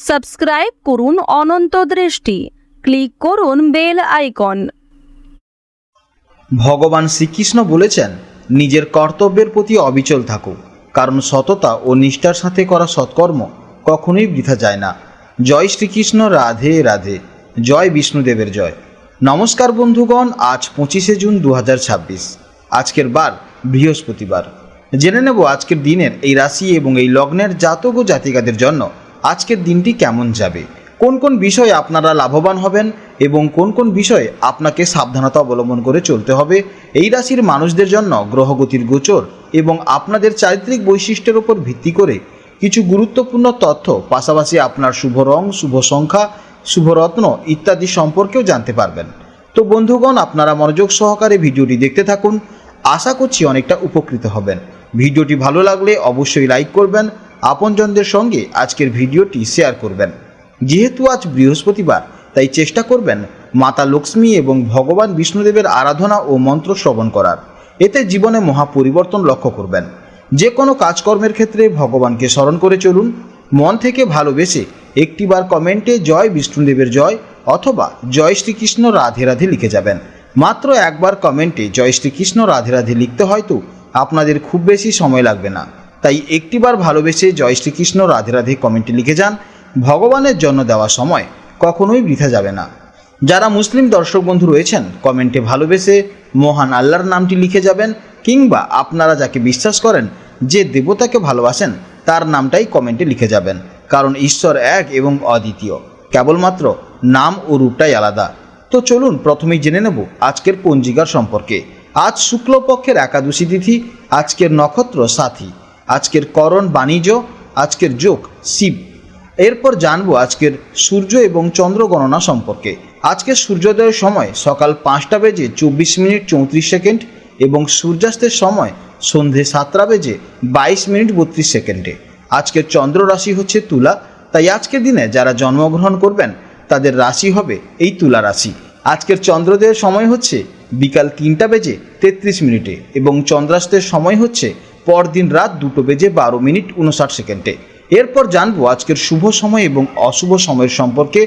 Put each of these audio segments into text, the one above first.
Subscribe করুন অনন্ত দৃষ্টি, click করুন বেল আইকন। ভগবান শ্রীকৃষ্ণ বলেছেন, নিজের কর্তব্যের প্রতি অবিচল থাকুক, কারণ সততা ও নিষ্ঠার সাথে করা সৎকর্ম কখনোই বৃথা যায় না। জয় শ্রীকৃষ্ণ, রাধে রাধে, জয় বিষ্ণুদেবের জয়। নমস্কার বন্ধুগণ, আজ 25শে জুন 2026, আজকের বার বৃহস্পতিবার। জেনে নেব আজকের দিনের এই রাশি এবং এই লগ্নের জাতক ও জাতিকাদের জন্য আজকের দিনটি কেমন যাবে, কোন কোন বিষয়ে আপনারা লাভবান হবেন এবং কোন কোন বিষয়ে আপনাকে সাবধানতা অবলম্বন করে চলতে হবে। এই রাশির মানুষদের জন্য গ্রহগতির গোচর এবং আপনাদের চারিত্রিক বৈশিষ্ট্যের উপর ভিত্তি করে কিছু গুরুত্বপূর্ণ তথ্য, পাশাপাশি আপনার শুভ রং, শুভ সংখ্যা, শুভরত্ন ইত্যাদি সম্পর্কেও জানতে পারবেন। তো বন্ধুগণ, আপনারা মনোযোগ সহকারে ভিডিওটি দেখতে থাকুন, আশা করছি অনেকটা উপকৃত হবেন। ভিডিওটি ভালো লাগলে অবশ্যই লাইক করবেন, আপনজনদের সঙ্গে আজকের ভিডিওটি শেয়ার করবেন। যেহেতু আজ বৃহস্পতিবার, তাই চেষ্টা করবেন মাতা লক্ষ্মী এবং ভগবান বিষ্ণুদেবের আরাধনা ও মন্ত্র শ্রবণ করার। এতে জীবনে মহা পরিবর্তন লক্ষ্য করবেন। যে কোনো কাজকর্মের ক্ষেত্রে ভগবানকে স্মরণ করে চলুন। মন থেকে ভালোবেসে একটিবার কমেন্টে জয় বিষ্ণুদেবের জয় অথবা জয় শ্রীকৃষ্ণ রাধে রাধে লিখে যাবেন। মাত্র একবার কমেন্টে জয় শ্রীকৃষ্ণ রাধে রাধে লিখতে হয়তো আপনাদের খুব বেশি সময় লাগবে না, তাই একটিবার ভালোবেসে জয় শ্রীকৃষ্ণ রাধে রাধে কমেন্টে লিখে যান। ভগবানের জন্য দেওয়া সময় কখনোই বৃথা যাবে না। যারা মুসলিম দর্শক বন্ধু রয়েছেন, কমেন্টে ভালোবেসে মহান আল্লাহর নামটি লিখে যাবেন, কিংবা আপনারা যাকে বিশ্বাস করেন, যে দেবতাকে ভালোবাসেন, তার নামটাই কমেন্টে লিখে যাবেন। কারণ ঈশ্বর এক এবং অদ্বিতীয়, কেবলমাত্র নাম ও রূপটাই আলাদা। তো চলুন প্রথমেই জেনে নেব আজকের পঞ্জিকার সম্পর্কে। আজ শুক্লপক্ষের একাদশী তিথি, আজকের নক্ষত্র সাথী, আজকের করণ বাণিজ্য, আজকের যোগ শিব। এরপর জানবো আজকের সূর্য এবং চন্দ্র গণনা সম্পর্কে। আজকের সূর্যোদয়ের সময় সকাল 5:24 এবং সূর্যাস্তের সময় সন্ধে 7:22 আজকের চন্দ্র রাশি হচ্ছে তুলা, তাই আজকের দিনে যারা জন্মগ্রহণ করবেন তাদের রাশি হবে এই তুলা রাশি। আজকের চন্দ্রোদয়ের সময় হচ্ছে বিকাল 3:33 এবং চন্দ্রাস্তের সময় হচ্ছে পরদিন রাত 2:12 এরপর জানবো আজকের শুভ সময় এবং অশুভ সময়ের সম্পর্কে।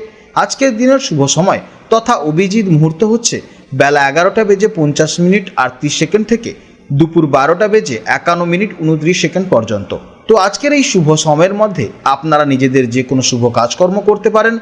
আজকের দিনের শুভ সময় তথা অভিজিৎ মুহূর্ত হচ্ছে বেলা 11:50 থেকে দুপুর 12:51 পর্যন্ত। তো আজকের এই শুভ সময়ের মধ্যে আপনারা নিজেদের যে কোনো শুভ কাজকর্ম করতে পারেন।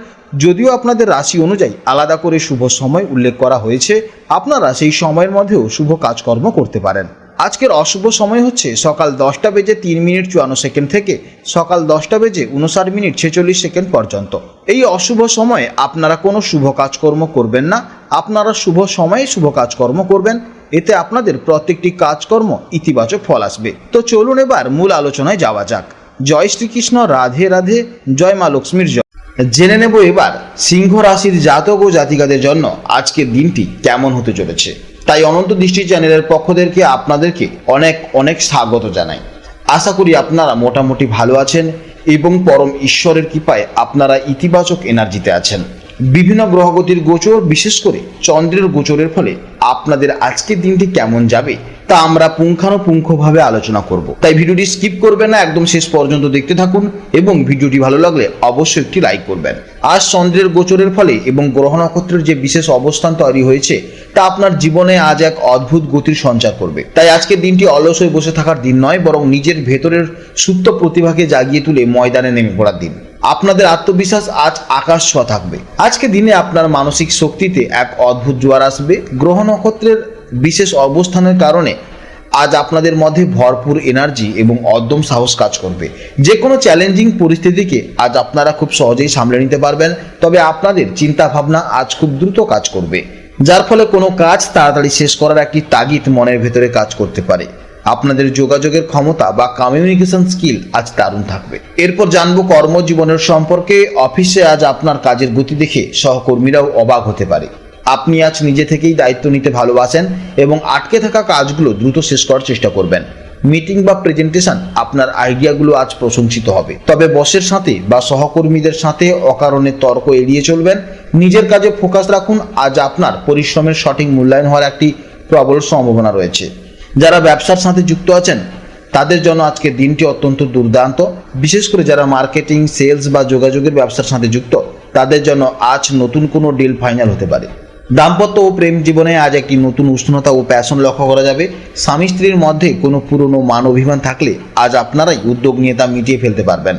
যদিও আপনাদের রাশি অনুযায়ী আলাদা করে শুভ সময় উল্লেখ করা হয়েছে, আপনারা সেই সময়ের মধ্যেও শুভ কাজকর্ম করতে পারেন। আজকের অশুভ সময় হচ্ছে সকাল 10:03 থেকে সকাল 10:59 পর্যন্ত। এই অশুভ সময়ে আপনারা কোনো শুভ কাজকর্ম করবেন না, আপনারা শুভ সময়ে শুভ কাজকর্ম করবেন, এতে আপনাদের প্রত্যেকটি কাজকর্ম ইতিবাচক ফল আসবে। তো চলুন এবার মূল আলোচনায় যাওয়া যাক। জয় শ্রীকৃষ্ণ, রাধে রাধে, জয় মা লক্ষ্মীর জয়। জেনে নেব এবার সিংহ রাশির জাতক ও জাতিকাদের জন্য আজকের দিনটি কেমন হতে চলেছে। তাই অনন্ত দৃষ্টি চ্যানেলের পক্ষ থেকে আপনাদেরকে অনেক অনেক স্বাগত জানাই। আশা করি আপনারা মোটামুটি ভালো আছেন এবং পরম ঈশ্বরের কৃপায় আপনারা ইতিবাচক এনার্জিতে আছেন। বিভিন্ন গ্রহগতির গোচর, বিশেষ করে চন্দ্রের গোচরের ফলে আপনাদের আজকের দিনটি কেমন যাবে তা আমরা পুঙ্খানুপুঙ্খভাবে আলোচনা করব। তাই ভিডিওটি স্কিপ করবেন না, একদম শেষ পর্যন্ত দেখতে থাকুন এবং ভিডিওটি ভালো লাগলে অবশ্যই একটি লাইক করবেন। আজ চন্দ্রের গোচরের ফলে এবং গ্রহ নক্ষত্রের যে বিশেষ অবস্থান তৈরি হয়েছে তা আপনার জীবনে আজ এক অদ্ভুত গতির সঞ্চার করবে। তাই আজকের দিনটি অলস হয়ে বসে থাকার দিন নয়, বরং নিজের ভেতরের সুপ্ত প্রতিভাকে জাগিয়ে তুলে ময়দানে নেমে পড়ার দিন। আপনাদের আত্মবিশ্বাস আজ আকাশ ছোঁয়া থাকবে। আজকে দিনে আপনার মানসিক শক্তিতে এক অদ্ভুত জোয়ার আসবে। গ্রহ নক্ষত্রের বিশেষ অবস্থানের কারণে আজ আপনাদের মধ্যে ভরপুর এনার্জি এবং অদম্য সাহস কাজ করবে। যে কোনো চ্যালেঞ্জিং পরিস্থিতিকে আজ আপনারা খুব সহজেই সামলে নিতে পারবেন। তবে আপনাদের চিন্তা ভাবনা আজ খুব দ্রুত কাজ করবে, যার ফলে কোনো কাজ তাড়াতাড়ি শেষ করার একটি তাগিদ মনের ভেতরে কাজ করতে পারে। আপনাদের যোগাযোগের ক্ষমতা বা কমিউনিকেশন স্কিল আজ দারুণ থাকবে। এরপর জানবো কর্মজীবনের সম্পর্কে। অফিসে আজ আপনার কাজের গতি দেখে সহকর্মীরাও অবাক হতে পারে। আপনি আজ নিজে থেকেই দায়িত্ব নিতে ভালোবাসেন এবং আটকে থাকা কাজগুলো দ্রুত শেষ করার চেষ্টা করবেন। মিটিং বা প্রেজেন্টেশন আপনার আইডিয়াগুলো আজ প্রশংসিত হবে। তবে বসের সাথে বা সহকর্মীদের সাথে অকারণে তর্ক এড়িয়ে চলবেন। নিজের কাজে ফোকাস রাখুন। আজ আপনার পরিশ্রমের সঠিক মূল্যায়ন হওয়ার একটি প্রবল সম্ভাবনা রয়েছে। যারা ব্যবসার সাথে যুক্ত আছেন তাদের জন্য আজকের দিনটি অত্যন্ত দুর্দান্ত। বিশেষ করে যারা মার্কেটিং, সেলস বা যোগাযোগের ব্যবসার সাথে যুক্ত, তাদের জন্য আজ নতুন কোনো ডিল ফাইনাল হতে পারে। দাম্পত্য ও প্রেম জীবনে আজ একটি নতুন উষ্ণতা ও প্যাশন লক্ষ্য করা যাবে। স্বামী স্ত্রীর মধ্যে কোনো পুরনো মান অভিমান থাকলে আজ আপনারাই উদ্যোগ নিয়ে তা মিটিয়ে ফেলতে পারবেন।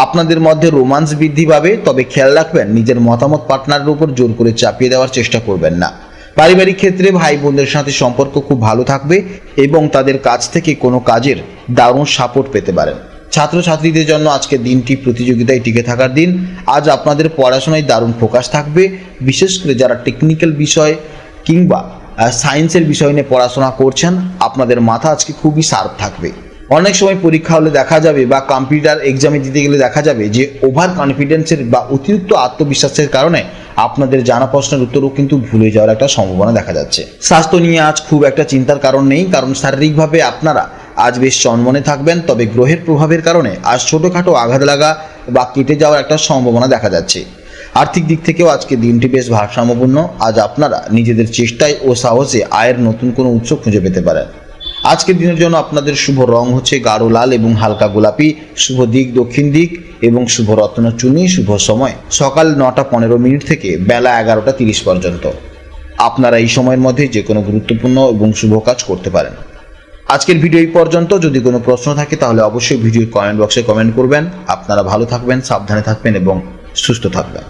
আপনাদের মধ্যে রোমান্স বৃদ্ধি পাবে, তবে খেয়াল রাখবেন নিজের মতামত পার্টনারের উপর জোর করে চাপিয়ে দেওয়ার চেষ্টা করবেন না। পারিবারিক ক্ষেত্রে ভাই বোনদের সাথে সম্পর্ক খুব ভালো থাকবে এবং তাদের কাছ থেকে কোনো কাজের দারুণ সাপোর্ট পেতে পারেন। ছাত্রছাত্রীদের জন্য আজকের দিনটি প্রতিযোগিতায় টিকে থাকার দিন। আজ আপনাদের পড়াশোনায় দারুণ ফোকাস থাকবে। বিশেষ করে যারা টেকনিক্যাল বিষয় কিংবা সায়েন্সের বিষয় নিয়ে পড়াশোনা করছেন, আপনাদের মাথা আজকে খুবই শার্প থাকবে। অনেক সময় পরীক্ষা হলে দেখা যাবে বা কম্পিউটার এক্সামে দিতে গেলে দেখা যাবে যে ওভার কনফিডেন্সের বা অতিরিক্ত আত্মবিশ্বাসের কারণে আপনাদের জানা প্রশ্নের উত্তরও কিন্তু ভুলে যাওয়ার একটা সম্ভাবনা দেখা যাচ্ছে। স্বাস্থ্য নিয়ে আজ খুব একটা চিন্তার কারণ নেই, কারণ শারীরিকভাবে আপনারা আজ বেশ চনমনে থাকবেন। তবে গ্রহের প্রভাবের কারণে আজ ছোটোখাটো আঘাত লাগা বা কেটে যাওয়ার একটা সম্ভাবনা দেখা যাচ্ছে। আর্থিক দিক থেকেও আজকে দিনটি বেশ ভারসাম্যপূর্ণ। আজ আপনারা নিজেদের চেষ্টায় ও সাহসে আয়ের নতুন কোনো উৎস খুঁজে পেতে পারেন। আজকের দিনের জন্য আপনাদের শুভ রং হচ্ছে গাঢ় লাল এবং হালকা গোলাপি, শুভ দিক দক্ষিণ দিক এবং শুভ রত্নচুনি, শুভ সময় সকাল 9টা 15 থেকে বেলা 11টা 30 পর্যন্ত। আপনারা এই সময়ের মধ্যে যে কোনো গুরুত্বপূর্ণ এবং শুভ কাজ করতে পারেন। আজকের ভিডিও এই পর্যন্ত। যদি কোনো প্রশ্ন থাকে তাহলে অবশ্যই ভিডিওর কমেন্ট বক্সে কমেন্ট করবেন। আপনারা ভালো থাকবেন, সাবধানে থাকবেন এবং সুস্থ থাকবেন।